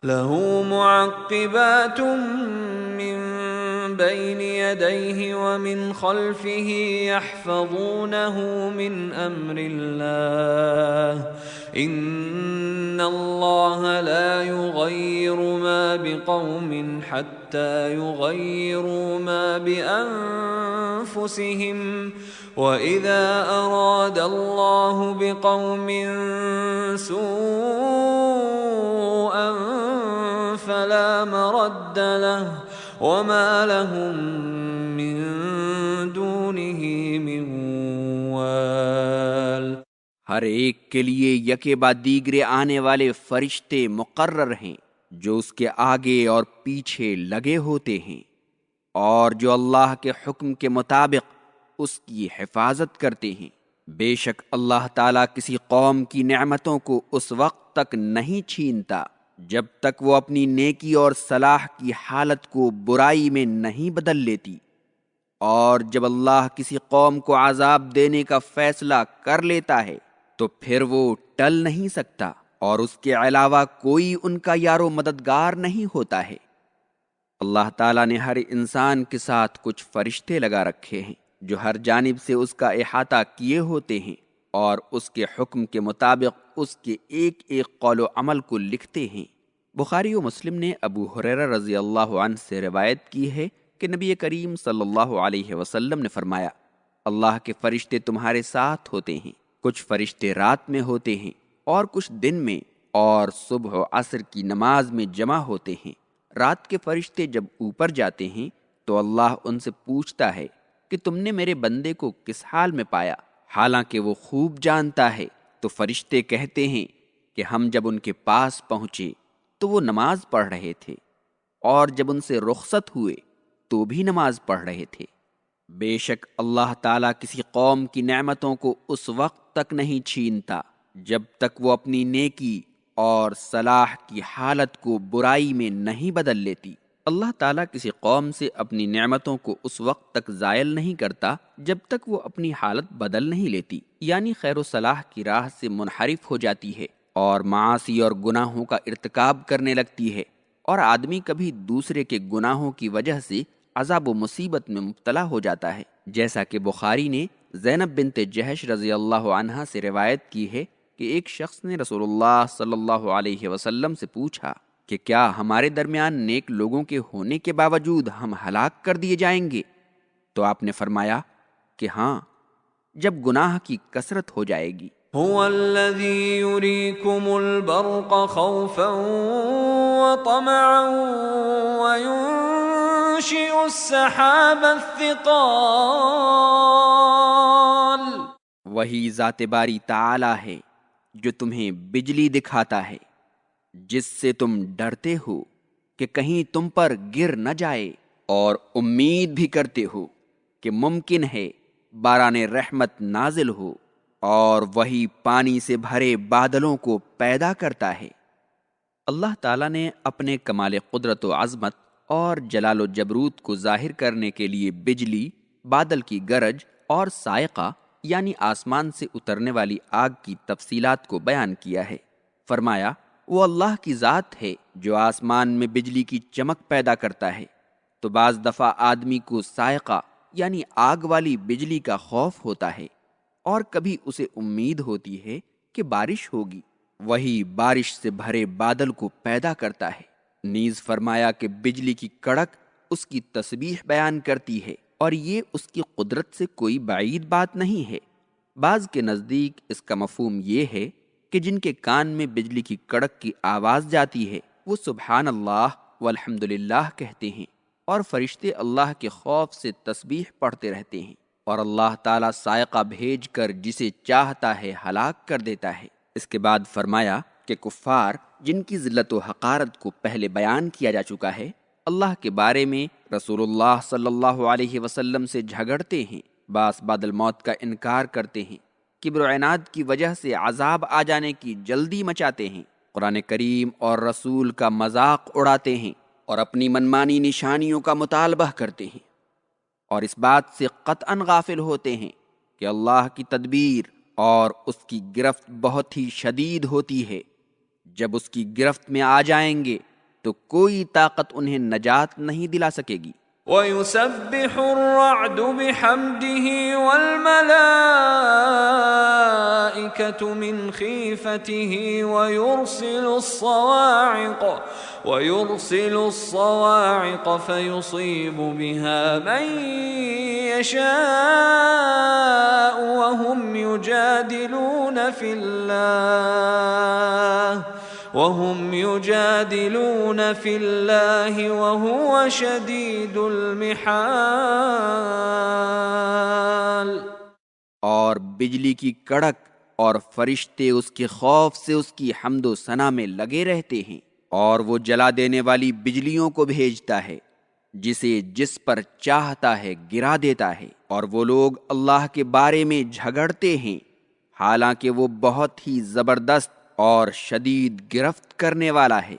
له معقبات من بين يديه ومن خلفه يحفظونه من أمر الله إن الله لا يغير ما بقوم حتى يغيروا ما بأنفسهم وإذا أراد الله بقوم سوءا فلا مرد له وما لهم من دونه من وال۔ ہر ایک کے لیے یکے بعد دیگرے آنے والے فرشتے مقرر ہیں جو اس کے آگے اور پیچھے لگے ہوتے ہیں، اور جو اللہ کے حکم کے مطابق اس کی حفاظت کرتے ہیں۔ بے شک اللہ تعالیٰ کسی قوم کی نعمتوں کو اس وقت تک نہیں چھینتا جب تک وہ اپنی نیکی اور صلاح کی حالت کو برائی میں نہیں بدل لیتی، اور جب اللہ کسی قوم کو عذاب دینے کا فیصلہ کر لیتا ہے تو پھر وہ ٹل نہیں سکتا، اور اس کے علاوہ کوئی ان کا یار و مددگار نہیں ہوتا ہے۔ اللہ تعالیٰ نے ہر انسان کے ساتھ کچھ فرشتے لگا رکھے ہیں جو ہر جانب سے اس کا احاطہ کیے ہوتے ہیں، اور اس کے حکم کے مطابق اس کے ایک ایک قول و عمل کو لکھتے ہیں۔ بخاری و مسلم نے ابو ہریرہ رضی اللہ عنہ سے روایت کی ہے کہ نبی کریم صلی اللہ علیہ وسلم نے فرمایا، اللہ کے فرشتے تمہارے ساتھ ہوتے ہیں، کچھ فرشتے رات میں ہوتے ہیں اور کچھ دن میں، اور صبح و عصر کی نماز میں جمع ہوتے ہیں۔ رات کے فرشتے جب اوپر جاتے ہیں تو اللہ ان سے پوچھتا ہے کہ تم نے میرے بندے کو کس حال میں پایا، حالانکہ وہ خوب جانتا ہے۔ تو فرشتے کہتے ہیں کہ ہم جب ان کے پاس پہنچے تو وہ نماز پڑھ رہے تھے، اور جب ان سے رخصت ہوئے تو بھی نماز پڑھ رہے تھے۔ بے شک اللہ تعالیٰ کسی قوم کی نعمتوں کو اس وقت تک نہیں چھینتا جب تک وہ اپنی نیکی اور صلاح کی حالت کو برائی میں نہیں بدل لیتی۔ اللہ تعالیٰ کسی قوم سے اپنی نعمتوں کو اس وقت تک زائل نہیں کرتا جب تک وہ اپنی حالت بدل نہیں لیتی، یعنی خیر و صلاح کی راہ سے منحرف ہو جاتی ہے اور معاصی اور گناہوں کا ارتکاب کرنے لگتی ہے، اور آدمی کبھی دوسرے کے گناہوں کی وجہ سے عذاب و مصیبت میں مبتلا ہو جاتا ہے، جیسا کہ بخاری نے زینب بنت جہش رضی اللہ عنہا سے روایت کی ہے کہ ایک شخص نے رسول اللہ صلی اللہ علیہ وسلم سے پوچھا کہ کیا ہمارے درمیان نیک لوگوں کے ہونے کے باوجود ہم ہلاک کر دیے جائیں گے؟ تو آپ نے فرمایا کہ ہاں، جب گناہ کی کثرت ہو جائے گی۔ هو الذي يريكم البرق خوفا وطمعا وينشئ السحاب الثقال۔ وہی ذات باری تعالی ہے جو تمہیں بجلی دکھاتا ہے جس سے تم ڈرتے ہو کہ کہیں تم پر گر نہ جائے، اور امید بھی کرتے ہو کہ ممکن ہے باران رحمت نازل ہو، اور وہی پانی سے بھرے بادلوں کو پیدا کرتا ہے۔ اللہ تعالیٰ نے اپنے کمال قدرت و عظمت اور جلال و جبروت کو ظاہر کرنے کے لیے بجلی، بادل کی گرج اور صاعقہ یعنی آسمان سے اترنے والی آگ کی تفصیلات کو بیان کیا ہے۔ فرمایا، وہ اللہ کی ذات ہے جو آسمان میں بجلی کی چمک پیدا کرتا ہے، تو بعض دفعہ آدمی کو صاعقہ یعنی آگ والی بجلی کا خوف ہوتا ہے، اور کبھی اسے امید ہوتی ہے کہ بارش ہوگی، وہی بارش سے بھرے بادل کو پیدا کرتا ہے۔ نیز فرمایا کہ بجلی کی کڑک اس کی تسبیح بیان کرتی ہے، اور یہ اس کی قدرت سے کوئی بعید بات نہیں ہے۔ بعض کے نزدیک اس کا مفہوم یہ ہے کہ جن کے کان میں بجلی کی کڑک کی آواز جاتی ہے وہ سبحان اللہ والحمد للہ کہتے ہیں، اور فرشتے اللہ کے خوف سے تسبیح پڑھتے رہتے ہیں، اور اللہ تعالیٰ صاعقہ بھیج کر جسے چاہتا ہے ہلاک کر دیتا ہے۔ اس کے بعد فرمایا کہ کفار جن کی ذلت و حقارت کو پہلے بیان کیا جا چکا ہے، اللہ کے بارے میں رسول اللہ صلی اللہ علیہ وسلم سے جھگڑتے ہیں، باس بعد الموت کا انکار کرتے ہیں، کبر و عناد کی وجہ سے عذاب آ جانے کی جلدی مچاتے ہیں، قرآن کریم اور رسول کا مذاق اڑاتے ہیں، اور اپنی منمانی نشانیوں کا مطالبہ کرتے ہیں، اور اس بات سے قطعاً غافل ہوتے ہیں کہ اللہ کی تدبیر اور اس کی گرفت بہت ہی شدید ہوتی ہے۔ جب اس کی گرفت میں آ جائیں گے تو کوئی طاقت انہیں نجات نہیں دلا سکے گی۔ وَيُسَبِّحُ الرَّعْدُ بِحَمْدِهِ وَالْمَلَائِكَةُ مِنْ خِيفَتِهِ وَيُرْسِلُ الصَّوَاعِقَ فَيُصِيبُ بِهَا مَن يَشَاءُ وَهُمْ يُجَادِلُونَ فِي اللَّهِ وَهُوَ شَدِيدُ الْمِحَالِ۔ اور بجلی کی کڑک اور فرشتے اس کے خوف سے اس کی حمد و ثنا میں لگے رہتے ہیں، اور وہ جلا دینے والی بجلیوں کو بھیجتا ہے، جسے جس پر چاہتا ہے گرا دیتا ہے، اور وہ لوگ اللہ کے بارے میں جھگڑتے ہیں، حالانکہ وہ بہت ہی زبردست اور شدید گرفت کرنے والا ہے۔